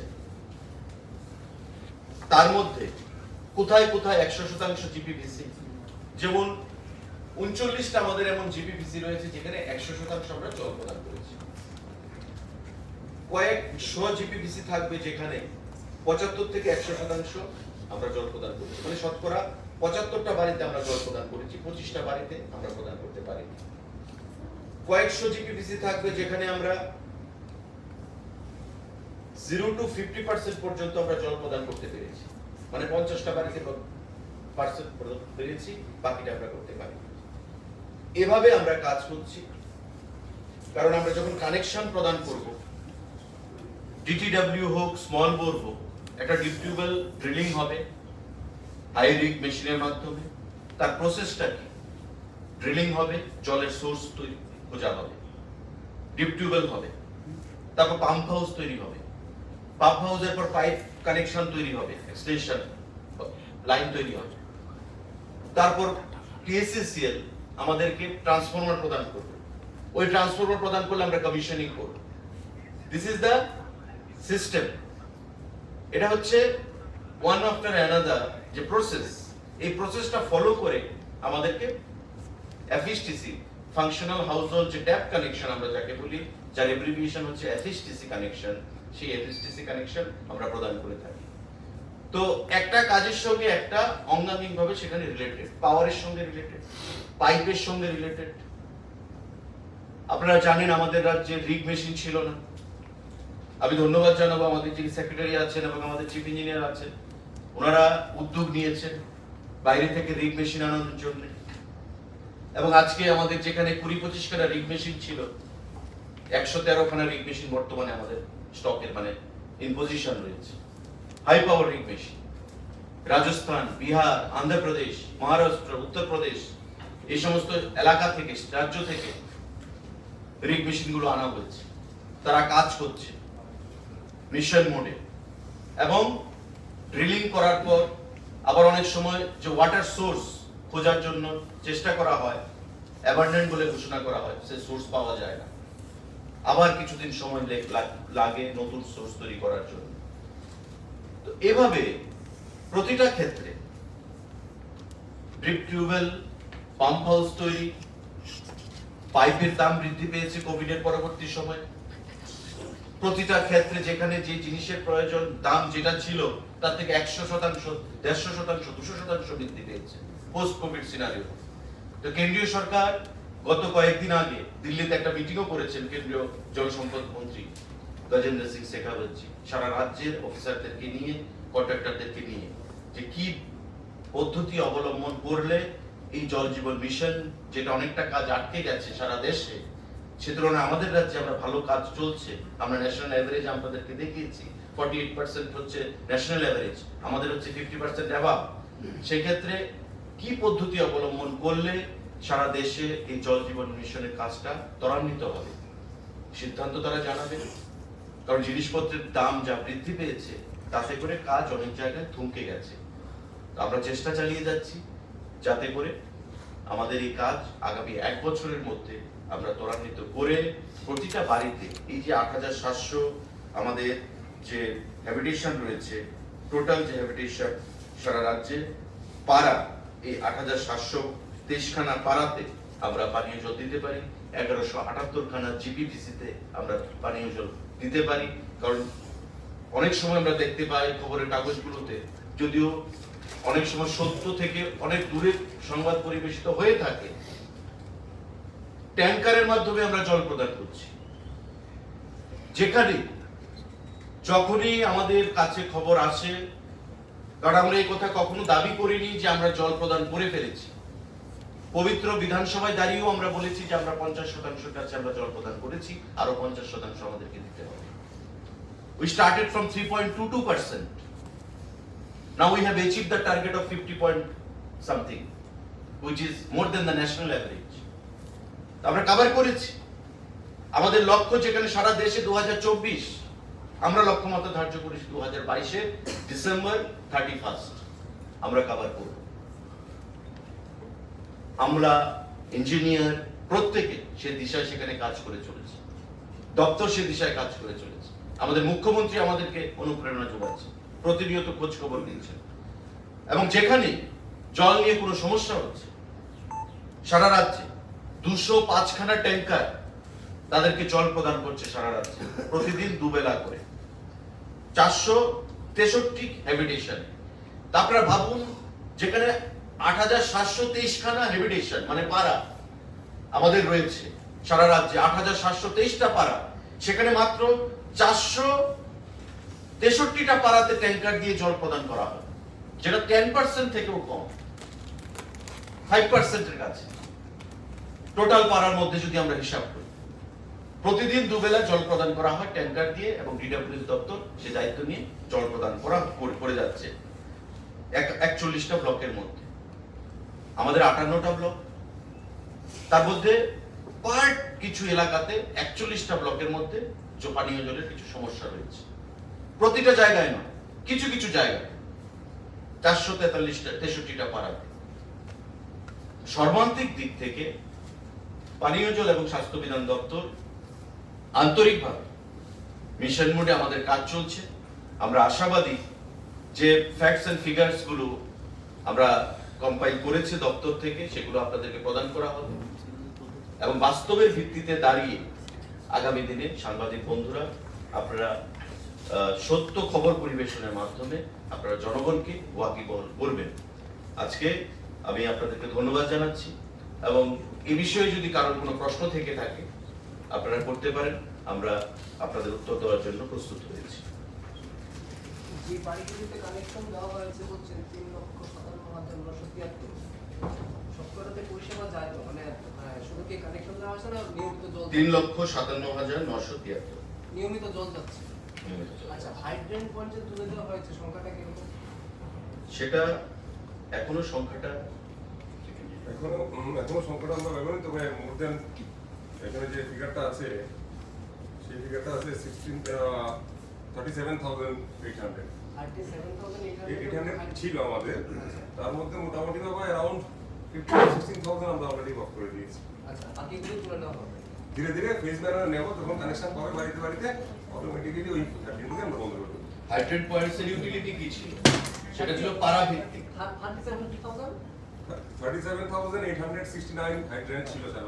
Speaker 1: তার মধ্যে কোথায় কোথায় 100% জিপিভিসি, যেমন 39টা আমাদের এমন জিপিভিসি রয়েছে যেখানে 100% আমরা জল প্রদান করেছি। কয়েকশো জিপিভিসি থাকবে যেখানে 75 থেকে 100% আমরা জল প্রদান করেছি, মানে শতকরা 75টা বাড়িতে আমরা জল প্রদান করেছি, 25টা বাড়িতে আমরা প্রদান করতে পারি। কয়েকশো জিপিভিসি থাকবে যেখানে আমরা 0 to 50% পর্যন্ত আমরা জল প্রদান করতে পেরেছি, মানে 50টা বাড়িতে পেরেছি, বাকিটা আমরা করতে পারি। এভাবে আমরা কাজ করছি, কারণ আমরা যখন কানেকশন প্রদান করব ডিটিডব্লিউ হোক, স্মল বোর হোক, একটা ডিপ টিউবওয়েল ড্রিলিং হবে হাই রিগ মেশিনের মাধ্যমে। তার প্রসেসটা কি? ড্রিলিং হবে, জলের সোর্স তৈরি খোঁজা হবে, ডিপ টিউবওয়েল হবে, তারপর পাম্প হাউস তৈরি হবে, পাম্প হাউসের পর পাইপ কানেকশন তৈরি হবে, এক্সটেনশন লাইন তৈরি হবে, তারপর টিএসসিসিএল আমাদেরকে ট্রান্সফরমার প্রদান করবে, ওই ট্রান্সফরমার প্রদান করলে আমরা কমিশনিং করব। This is the system. এটা হচ্ছে ওয়ান আফটার অ্যানাদার যে প্রসেস, এই প্রসেসটা ফলো করে আমাদেরকে এফএসটিসি, ফাংশনাল হাউসহোল্ড যে ট্যাপ কানেকশন আমরা যাকে বলি, যার এব্রিভিয়েশন হচ্ছে এফএসটিসি কানেকশন, সেই এফএসটিসি কানেকশন আমরা প্রদান করে থাকি। তো একটা কাজের সঙ্গে একটা অঙ্গাঙ্গিকভাবে সেখানে রিলেটেড, পাওয়ারের সঙ্গে রিলেটেড, পাইপের সঙ্গে রিলেটেড। আপনারা জানেন আমাদের রাজ্যে রিগ মেশিন ছিল না। আমি ধন্যবাদ জানাবো আমাদের যিনি সেক্রেটারি আছেন এবং আমাদের চিফ ইঞ্জিনিয়ার আছেন, ওনারা উদ্যোগ নিয়েছেন বাইরে থেকে রিগ মেশিন আনানোর জন্য। এবং আজকে আমাদের যেখানে 20-25 খানা রিগ মেশিন ছিল, 113 খানা রিগ মেশিন বর্তমানে আমাদের স্টকের মানে ইন পজিশন রয়েছে। High power rig machine Rajasthan, Bihar, Andhra Pradesh, Maharashtra, Uttar Pradesh এই সমস্ত এলাকা থেকে, রাজ্য থেকে রিগ মেশিন গুলো আনা হয়েছে। তারা কাজ করছে মিশন মোডে, এবং ড্রিলিং করার পর আবার অনেক সময় যে ওয়াটার সোর্স খোঁজার জন্য চেষ্টা করা হয়, অ্যাবান্ডেন্ট বলে ঘোষণা করা হয়, সে সোর্স পাওয়া যায় না, আবার কিছুদিন সময় লাগে নতুন সোর্স তৈরি করার জন্য। তো এভাবে প্রতিটা ক্ষেত্রে ড্রিপ টিউবওয়েল, পাম্প হাউস তৈরি, পাইপের দাম বৃদ্ধি পেয়েছে কোভিড এর পরবর্তী সময়। প্রতিটা ক্ষেত্রে যেখানে যে জিনিসের প্রয়োজন, দাম যেটা ছিল তার থেকে 100%, 150%, 200% বৃদ্ধি পেয়েছে পোস্ট কোভিড সিনারিও। তো কেন্দ্রীয় সরকার গত কয়েকদিন আগে দিল্লিতে একটা মিটিংও করেছেন কেন্দ্রীয় জল সম্পদ মন্ত্রী গজেন্দ্র সিং শেখাবতজি, সারা রাজ্যের অফিসারদেরকে নিয়ে, কন্ট্রাক্টরদেরকে নিয়ে, যে কি পদ্ধতি অবলম্বন করলে এই জল জীবন মিশন, যেটা অনেকটা কাজ আটকে গেছে সারা দেশে, সে তুলনায় আমাদের রাজ্যে আমরা ভালো কাজ চলছে। আমরা ন্যাশনাল অ্যাভারেজ আপনাদেরকে দেখিয়েছি, 48% হচ্ছে ন্যাশনাল অ্যাভারেজ, আমাদের হচ্ছে 50% অ্যাবাভ। সেই ক্ষেত্রে কি পদ্ধতি অবলম্বন করলে সারা দেশে এই জল জীবন মিশনের কাজটা ত্বরান্বিত হবে, সিদ্ধান্ত তারা জানাবে। কারণ জিনিসপত্রের দাম যা বৃদ্ধি পেয়েছে, তাতে করে কাজ অনেক জায়গায় থমকে গেছে। আমরা চেষ্টা চালিয়ে যাচ্ছি যাতে করে আমাদের এই কাজ আগামী 1 বছরের মধ্যে আমরা ত্বরান্বিত করে প্রতিটা বাড়িতে এই যে 8700 আমাদের যে হ্যাবিটেশন রয়েছে, টোটাল যে হ্যাবিটেশন সারা রাজ্যে পাড়া, এই 8723 খানা পাড়াতে আমরা পানীয় জল দিতে পারি, 1178 খানা জিপিভিসিতে আমরা পানীয় জল দিতে পারি। কারণ অনেক সময় আমরা দেখতে পাই খবরের কাগজগুলোতে, যদিও অনেক সময় সত্য থেকে অনেক দূরে সংবাদ পরিবেশিত হয়ে থাকে, ট্যাঙ্কারের মাধ্যমে আমরা জল প্রদান করছি। যেখানে যখনই আমাদের কাছে খবর আসে, কারণ আমরা এই কথা কখনো দাবি করিনি যে আমরা জল প্রদান করে ফেলেছি, পবিত্র বিধানসভায় দাঁড়িয়েও আমরা বলেছি যে আমরা 50% কাছে আমরা জল প্রদান করেছি, আরো 50% আমাদেরকে দিতে হবে। We started from 3.22%. Now we have achieved the target of 50 point something, which is more than the national average. আমরা কভার করেছি আমাদের লক্ষ্য, যেখানে সারা দেশে 2024, আমরা লক্ষ্যমাত্রা ধার্য করেছি 2022 ডিসেম্বর 31 আমরা কভার করব। আমরা ইঞ্জিনিয়ার প্রত্যেকে সে দিশায় সেখানে কাজ করে চলেছে, দপ্তর সে দিশায় কাজ করে চলেছে। আমাদের মুখ্যমন্ত্রী আমাদেরকে অনুপ্রেরণা যোগাচ্ছে, প্রতিনিয়ত খোঁজ খবর দিচ্ছেন, এবং যেখানে জল নিয়ে কোনো সমস্যা হচ্ছে সারা রাজ্যে 205 খানা ট্যাঙ্কার তাদেরকে জল প্রদান করছে সারা রাজ্যে, প্রতিদিন দুবেলা করে, 463 হ্যাবিটেশন। আপনারা ভাবুন, যেখানে 8723 খানা হ্যাবিটেশন মানে পাড়া আমাদের রয়েছে সারা রাজ্যে, 8723টা পাড়া, সেখানে মাত্র 463টা পাড়াতে ট্যাঙ্কার দিয়ে জল প্রদান করা হয়, যেটা 10% থেকেও কম, 5% এর কাছে টোটাল পাড়ার মধ্যে যদি আমরা হিসাব করি। প্রতিদিন দুবেলা জল প্রদান করা হয় ট্যাঙ্কার দিয়ে, এবং ডিডব্লিউএস দপ্তর সে দায়িত্ব নিয়ে জল প্রদান করে যাচ্ছে 41টা ব্লকের মধ্যে। আমাদের 58টা ব্লক, তার মধ্যে পার্ট কিছু এলাকাতে 41টা ব্লকের মধ্যে পানীয় জলের কিছু সমস্যা রয়েছে। প্রতিটা জায়গায় নয়, কিছু কিছু জায়গায় 443টা পাড়াতে। সর্বান্তিক দিক থেকে পানীয় জল এবং স্বাস্থ্য বিধান দপ্তর আন্তরিকভাবে মিশন মোডে আমাদের কাজ চলছে। আমরা আশাবাদী যে ফ্যাক্টস এন্ড ফিগারস গুলো আমরা কম্পাইল করেছে দপ্তর থেকে, সেগুলো আপনাদেরকে প্রদান করা হবে, এবং বাস্তবের ভিত্তিতে দাঁড়িয়ে আগামী দিনে সাংবাদিক বন্ধুরা আপনারা সত্য খবর পরিবেশনের মাধ্যমে আপনারা জনগণকে ওয়াকিবহাল করবেন। আজকে আমি আপনাদেরকে ধন্যবাদ জানাচ্ছি, এবং এ বিষয়ে যদি কারোর কোনো প্রশ্ন থেকে থাকে আপনারা করতে পারেন, আমরা আপনাদের উত্তর দেওয়ার জন্য প্রস্তুত হয়েছি।
Speaker 2: যে বাড়িগুলিতে কানেকশন দেওয়া হয়েছে বলছেন 3,57,973, সবকটাতে পরিষেবা যায় তো, মানে শুধু কি কানেকশন দেওয়া হয়েছে না নিয়মিত জল?
Speaker 1: 3,57,973
Speaker 2: নিয়মিত জল যাচ্ছে। আচ্ছা, হাইড্রেন্ট পয়েন্টে তুলে দেওয়া হয়েছে, সংখ্যাটা কিরকম?
Speaker 1: সেটা এখনো সংখ্যাটা
Speaker 3: আমরা ব্যবহৃত, তবে মোর দেন এখানে যে ফিগারটা আছে সেই ফিগারটা আছে 37,800 ছিল আমাদের। তার মধ্যে মোটামুটি ভাবে অ্যারাউন্ড 15,000-16,000 আমরা অলরেডি অফ করে দিয়েছি।
Speaker 2: আচ্ছা, বাকিগুলো তুলে নেওয়া হবে
Speaker 3: ধীরে ধীরে ফেজ ম্যানার নেব, যখন কানেকশন পাবে বাড়িতে বাড়িতে অটোমেটিক্যালি ওই 13 আমরা বন্ধ করে দেব।
Speaker 1: হাইড্রেন্ট পয়েন্টস এর ইউটিলিটি কি ছিল? সেটা ছিল পাড়া ভিত্তিক।
Speaker 3: 37,869 হাইড্রেন্ট ছিল স্যার।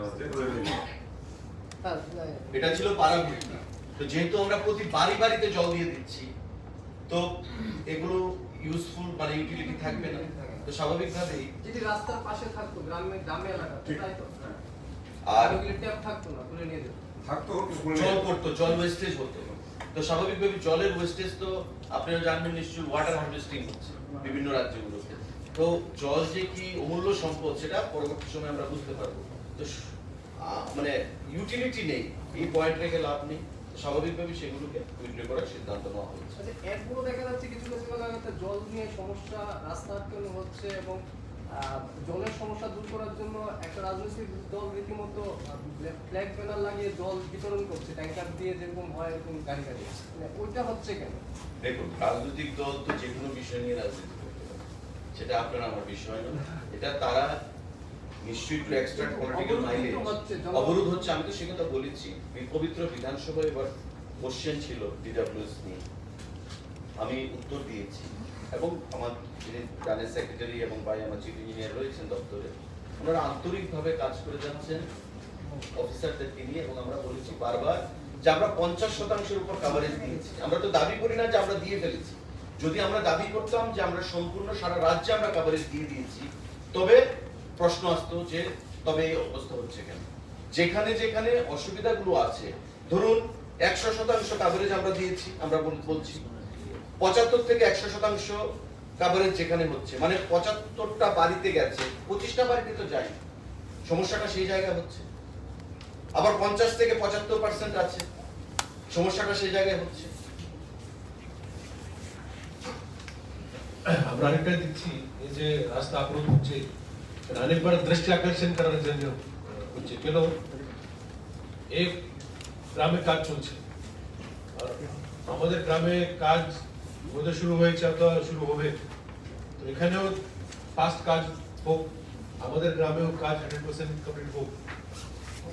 Speaker 1: এটা ছিল পাড়া ভিত্তিক। তো যেহেতু আমরা প্রতি বাড়ি বাড়িতে জল দিয়ে দিচ্ছি, তো এগুলো ইউজফুল মানে ইউটিলিটি থাকবে না, তো স্বাভাবিকভাবেই
Speaker 2: যদি রাস্তার পাশে থাকতো, গ্রামে এলাকা, তাই তো,
Speaker 1: আর
Speaker 2: ওগুলো ট্যাপ থাকতো না, তুলে নিয়ে যেত,
Speaker 3: থাকতো
Speaker 1: জল পড়তো, জল ওয়েস্টেজ হতো। তো স্বাভাবিকভাবে জলের ওয়েস্টেজ তো আপনারা জানবেন নিশ্চয়ই, ওয়াটার হারভেস্টিং হচ্ছে বিভিন্ন রাজ্যগুলোতে। তো জল যে কি অমূল্য সম্পদ সেটা পরবর্তী সময় আমরা বুঝতে পারবো। তো মানে ইউটিলিটি নেই, এই পয়েন্ট রেখে লাভ নেই, স্বাভাবিকভাবে সেগুলোকে উইথড্র করার সিদ্ধান্ত নেওয়া হয়েছে।
Speaker 2: আচ্ছা, এরপরও দেখা যাচ্ছে কিছু কিছু জায়গাতে জল নিয়ে সমস্যা, রাস্তা আটকানো হচ্ছে, এবং জলের সমস্যা দূর করার জন্য একটা রাজনৈতিক দল রীতিমতো ফ্ল্যাগ ব্যানার লাগিয়ে জল বিতরণ করছে, ট্যাঙ্কার দিয়ে যেরকম হয় এরকম গাড়ি গাড়ি, ওইটা হচ্ছে কেন?
Speaker 1: দেখুন, রাজনৈতিক দল তো যে কোনো বিষয় নিয়ে রাজনীতি করতে পারে, সেটা আপনার আমার বিষয় নয়। এটা তারা নিশ্চয়ই একটু এক্সট্রা পলিটিক্যাল মাইলেজ অবরোধ হচ্ছে। আমি তো সে কথা বলেছি, পবিত্র বিধানসভায় এবার কোশ্চেন ছিল ডিডব্লিউএস নিয়ে, আমি উত্তর দিয়েছি, এবং আমার যিনি ডানের সেক্রেটারি এবং ভাই আমার চিফ ইঞ্জিনিয়ার রয়েছেন দপ্তরে, ওনারা আন্তরিকভাবে কাজ করে যাচ্ছেন অফিসারদেরকে নিয়ে, এবং আমরা বলেছি বারবার যে আমরা 50% উপর কভারেজ দিয়েছি। আমরা তো দাবি করি না যে আমরা দিয়ে ফেলেছি। যদি আমরা দাবি করতাম যে আমরা সম্পূর্ণ সারা রাজ্যে আমরা কভারেজ দিয়ে দিয়েছি, তবে প্রশ্ন আসতো যে তবে এই অবস্থা হচ্ছে কেন। যেখানে যেখানে অসুবিধাগুলো আছে, ধরুন 100% কভারেজ আমরা দিয়েছি, আমরা বলছি 75 থেকে 100% কভারেজ যেখানে হচ্ছে, মানে 75টা বাড়িতে গেছে, 25টা বাড়িতে তো যায়, সমস্যাটা সেই জায়গায় হচ্ছে। আবার 50 থেকে 75% আছে, সমস্যাটা সেই জায়গায় হচ্ছে।
Speaker 4: আমরা আরেকটা দিচ্ছি, এই যে রাস্তা অবরোধ হচ্ছে, অনেকবার দৃষ্টি আকর্ষণ করার জন্য হচ্ছে, কেন এক গ্রামে কাজ চলছে, আমাদের গ্রামে কাজ বোধহয় শুরু হয়েছে অথবা শুরু হবে, তো এখানেও ফাস্ট কাজ হোক, আমাদের গ্রামেও কাজ 100% কমপ্লিট হোক,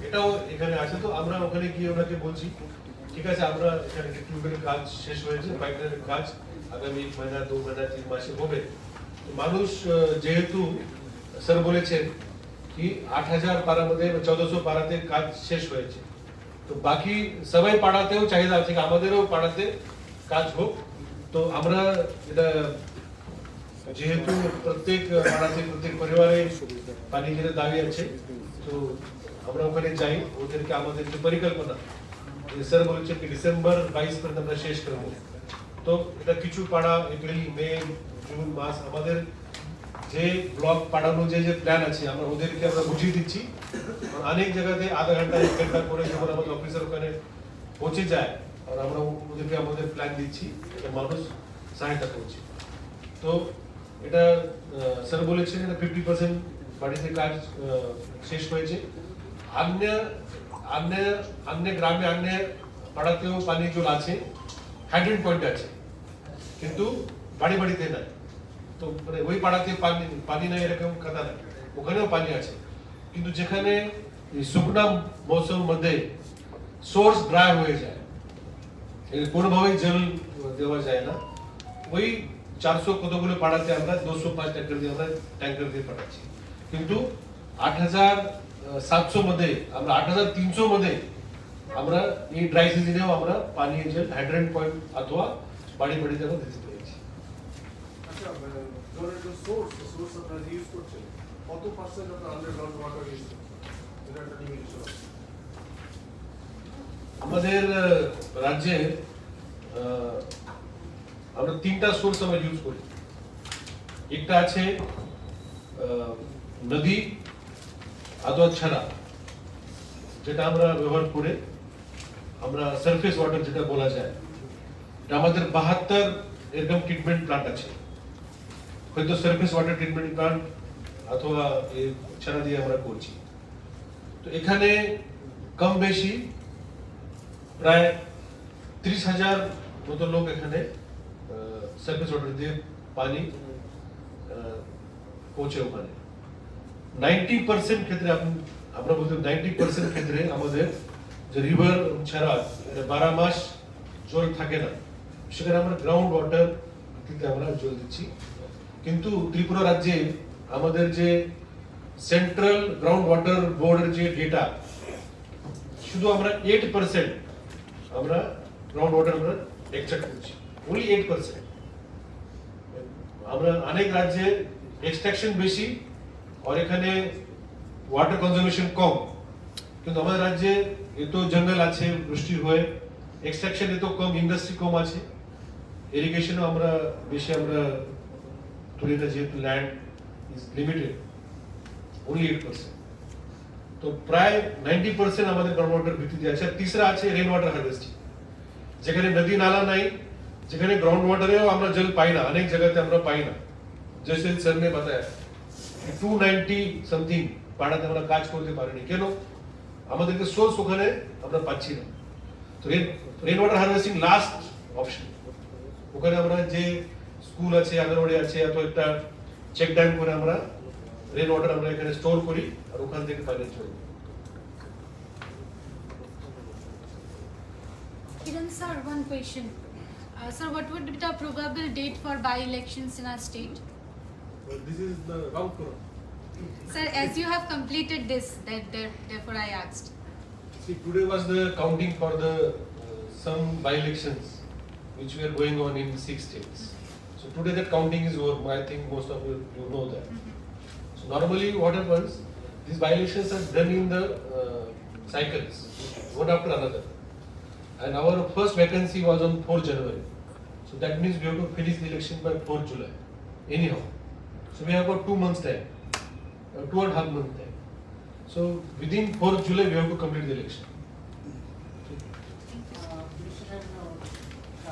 Speaker 4: এটাও এখানে আছে। তো আমরা ওখানে গিয়ে ওনাকে বলছি, ঠিক আছে, আমরা এখানে টিউবওয়েলের কাজ শেষ হয়েছে, পাইপলাইনের কাজ আগামী 1 মাস 2 মাস 3 মাসে হবে। মানুষ যেহেতু স্যার বলেছেন কি 8,000 পাড়াमध्ये 1,400 পাড়াতে কাজ শেষ হয়েছে, তো বাকি সবাই পাড়াতেও চাহিদা আছে, আমাদেরও পাড়াতে কাজ হোক। তো আমরা এটা যেহেতু প্রত্যেক পাড়াতে প্রত্যেক পরিবারে পানি জলের দাবি আছে, তো আমরা ওখানে যাই, ওদেরকে আমাদের যে পরিকল্পনা, স্যার বলেছেন কি ডিসেম্বর 22 পর্যন্ত আমরা শেষ করব। তো এটা কিছু পাড়া এপ্রিল মে জুন মাস আমাদের যে ব্লক পাঠানো যে প্ল্যান আছে আমরা ওদেরকে আমরা বুঝিয়ে দিচ্ছি। অনেক জায়গাতে আধা ঘন্টা 1 ঘন্টা করে যখন আমাদের অফিসার ওখানে পৌঁছে যায় আর আমরা ওদেরকে আমাদের প্ল্যান দিচ্ছি, মানুষ সহায়তা করছে। তো এটা স্যার বলেছেন এটা 50% বাড়িতে কাজ শেষ হয়েছে। अन्य গ্রামে अन्य পাড়াতেও পানি জল আছে, হাইড্রেন্ট পয়েন্ট আছে, কিন্তু বাড়ি বাড়িতে নাই। তো মানে ওই পাড়াতে পানি নাই এরকম কথা নাই, ওখানেও পানি আছে। কিন্তু যেখানে শুকনা মৌসুম মধ্যে সোর্স ড্রাই হয়ে যায়, কোনোভাবেই জল দেওয়া যায় না, ওই 400 কতগুলো পাড়াতে আমরা 205 ট্যাঙ্কার দিয়ে আমরা ট্যাঙ্কার দিয়ে পাঠাচ্ছি। কিন্তু 8700 মধ্যে আমরা 8300 মধ্যে আমরা এই ড্রাই সিজনেও আমরা পানীয় জল হাইড্রেন্ট পয়েন্ট অথবা বাড়ি বাড়িতে আমরা দিতে পেরেছি।
Speaker 5: আচ্ছা, জলের যে সোর্স আপনারা ইউজ করছেন, কত পার্সেন্ট আপনারা আন্ডারগ্রাউন্ড ওয়াটার ইউজ করছেন? এটা একটা লিমিটেশন আছে।
Speaker 4: আমাদের রাজ্যে আমরা 3টা সোর্স আমরা ইউজ করি। একটা আছে নদী অথবা ছাড়া, যেটা আমরা ব্যবহার করে আমরা সারফেস ওয়াটার যেটা বলা যায়, এটা আমাদের 72 এরকম ট্রিটমেন্ট প্ল্যান্ট আছে। হয়তো সারফেস ওয়াটার ট্রিটমেন্ট প্ল্যান্ট অথবা এই ছাড়া দিয়ে আমরা করছি। তো এখানে কম বেশি প্রায় 30,000 মতো লোক এখানে সারফেস ওয়াটার দিয়ে পানি পৌঁছে। ওখানে 90% ক্ষেত্রে আমরা বলতে 90% ক্ষেত্রে আমাদের যে রিভার ছাড়া 12 মাস জল থাকে না, সেখানে আমরা গ্রাউন্ড ওয়াটার থেকে আমরা জল দিচ্ছি। কিন্তু ত্রিপুরা রাজ্যে আমাদের যে সেন্ট্রাল গ্রাউন্ড ওয়াটার বোর্ডের যে ডেটা, শুধু আমরা 8% আমরা গ্রাউন্ড ওয়াটার আমরা এক্সট্রাক্ট করছি, ওনলি 8%। আমরা অনেক রাজ্যে এক্সট্রাকশন বেশি আর এখানে ওয়াটার কনজারভেশন কম, কিন্তু আমাদের রাজ্যে এত জঙ্গল আছে, বৃষ্টি হয়ে এক্সট্রাকশন এত কম, ইন্ডাস্ট্রি কম আছে, ইরিগেশনও আমরা বেশি আমরা তুলি না, যেহেতু ল্যান্ড ইজ লিমিটেড, ওনলি 8%। তো প্রায় 90% আমাদের গ্রাউন্ড ওয়াটার ভিত্তিতে আছে। तीसरा আছে রেন ওয়াটার হারভেস্টিং, যেখানে নদী নালা নাই, যেখানে গ্রাউন্ড ওয়াটারেও আমরা জল পাই না, অনেক জায়গাতে আমরা পাই না। जैसे सर ने बताया 290 সামথিং পাড়াতে আমরা কাজ করতে পারিনি, কেন? আমাদেরকে সোর্স ওখানে আমরা পাচ্ছি না। তো rain water harvesting last option. ওখানে আমরা যে স্কুল আছে, আঙ্গনওয়াড়ি আছে, অথবা একটা চেক ড্যাম করে আমরা রেন ওয়াটার আমরা এখানে স্টোর করি আর ওখান থেকে পানি চলবে।
Speaker 6: Kiran sir, one question. Sir, what would be the probable date for by-elections in our state?
Speaker 5: Well, this is the outcome.
Speaker 6: Sir, as you have completed this, therefore I asked.
Speaker 4: See, today was the counting for the some by-elections which were going on in 6 states. So today that counting is over. I think most of you know that. So normally what happens, these by-elections are done in the cycles, one after another. And our first vacancy was on 4 January. So that means we have to finish the election by 4 July. Anyhow. So we have got 2 months time, 2.5 months time. So within 4th July we have to complete the election.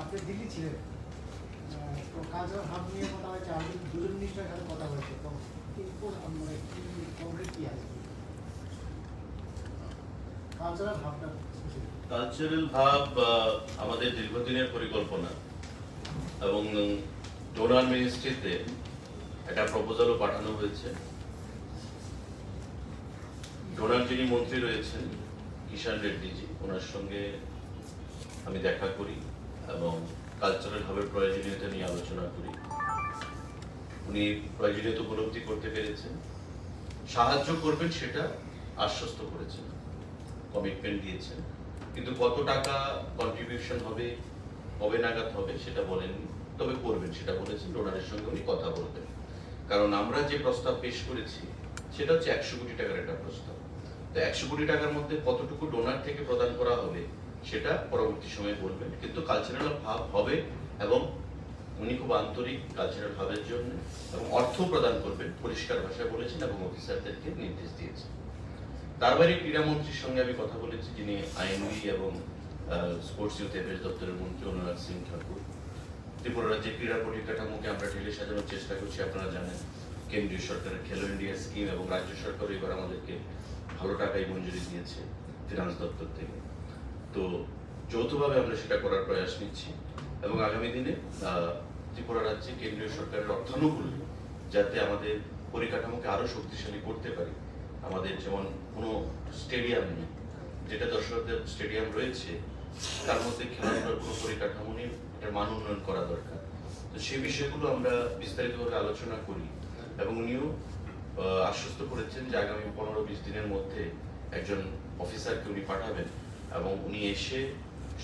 Speaker 7: আপনি দিল্লি ছিলেন, তো কাজের হাব নিয়ে কথা হয়েছে, আমি দুজন মিনিস্টারের সাথে কথা হয়েছে, তো মানে কি কমপ্লিট কি আছে কালচারাল হাবটা?
Speaker 1: কালচারাল হাব আমাদের দীর্ঘদিনের পরিকল্পনা এবং ডোনার মিনিস্ট্রিতে একটা প্রপোজালও পাঠানো হয়েছে। ডোনার যিনি মন্ত্রী রয়েছেন কিষাণ রেড্ডিজি, ওনার সঙ্গে আমি দেখা করি এবং কালচারাল হাবের প্রয়োজনীয়তা নিয়ে আলোচনা করি। উনি প্রয়োজনীয়তা উপলব্ধি করতে পেরেছেন, সাহায্য করবেন সেটা আশ্বস্ত করেছেন, কমিটমেন্ট দিয়েছেন, কিন্তু কত টাকা কন্ট্রিবিউশন হবে, কবে নাগাদ হবে সেটা বলেননি, তবে করবেন সেটা বলেছেন। ডোনারের সঙ্গে উনি কথা বলবেন, কারণ আমরা যে প্রস্তাব পেশ করেছি সেটা হচ্ছে 100 কোটি টাকার একটা প্রস্তাব। তো 100 কোটি টাকার মধ্যে কতটুকু ডোনার থেকে প্রদান করা হবে সেটা পরবর্তী সময়ে বলবেন, কিন্তু কালচারাল হাব হবে এবং উনি খুব আন্তরিক কালচারাল হাবের জন্য এবং অর্থ প্রদান করবেন পরিষ্কার ভাষায় বলেছেন এবং অফিসারদেরকে নির্দেশ দিয়েছেন। তার বাইরে ক্রীড়ামন্ত্রীর সঙ্গে আমি কথা বলেছি, যিনি আইনজীবী এবং স্পোর্টস ইউথ অ্যাফেয়ার্স দপ্তরের মন্ত্রী অনুরাগ সিং ঠাকুর। ত্রিপুরা রাজ্যের ক্রীড়া পরিকাঠামোকে আমরা ঢেলে সাজানোর চেষ্টা করছি। আপনারা জানেন কেন্দ্রীয় সরকারের খেলো ইন্ডিয়া স্কিম এবং রাজ্য সরকার এবার আমাদেরকে ভালো টাকাই মঞ্জুরি দিয়েছে ফিনান্স দপ্তর থেকে। তো যৌথভাবে আমরা সেটা করার প্রয়াস নিচ্ছি এবং আগামী দিনে ত্রিপুরা রাজ্যে কেন্দ্রীয় সরকারের অর্থানুকূল্য যাতে আমাদের পরিকাঠামোকে আরো শক্তিশালী করতে পারি। আমাদের যেমন কোনো স্টেডিয়াম নেই, যেটা দর্শকদের স্টেডিয়াম রয়েছে তার মধ্যে খেলাধুলার কোনো পরিকাঠামো নেই, এটার মান উন্নয়ন করা দরকার। তো সেই বিষয়গুলো আমরা বিস্তারিতভাবে আলোচনা করি এবং উনিও আশ্বস্ত করেছেন যে আগামী 15-20 দিনের মধ্যে একজন অফিসারকে উনি পাঠাবেন এবং উনি এসে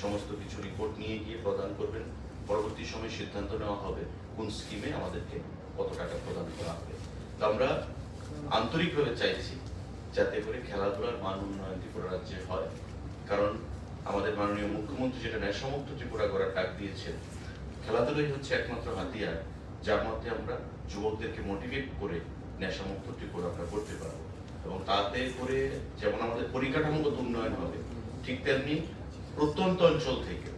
Speaker 1: সমস্ত কিছু রিপোর্ট নিয়ে গিয়ে প্রদান করবেন। পরবর্তী সময়ে সিদ্ধান্ত নেওয়া হবে কোন স্কিমে আমাদেরকে কত টাকা প্রদান করা হবে। তো আমরা আন্তরিকভাবে চাইছি যাতে করে খেলাধুলার মান উন্নয়ন ত্রিপুরা রাজ্যে হয়, কারণ আমাদের মাননীয় মুখ্যমন্ত্রী যেটা নেশামুক্ত ত্রিপুরা করার ডাক দিয়েছেন, খেলাধুলাই হচ্ছে একমাত্র হাতিয়ার যার মধ্যে আমরা যুবকদেরকে মোটিভেট করে নেশামুক্ত ত্রিপুরা আমরা করতে পারবো এবং তাতে করে যেমন আমাদের পরিকাঠামোগত উন্নয়ন হবে, ঠিক তেমনি প্রত্যন্ত অঞ্চল থেকে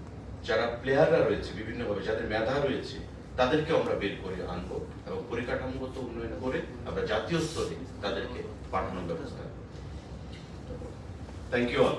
Speaker 1: যারা প্লেয়াররা রয়েছে বিভিন্নভাবে, যাদের মেধা রয়েছে তাদেরকে আমরা বের করে আনবো এবং পরিকাঠামোগত উন্নয়ন করে আমরা জাতীয় স্তরে তাদেরকে পাঠানোর ব্যবস্থা করব। Thank you all.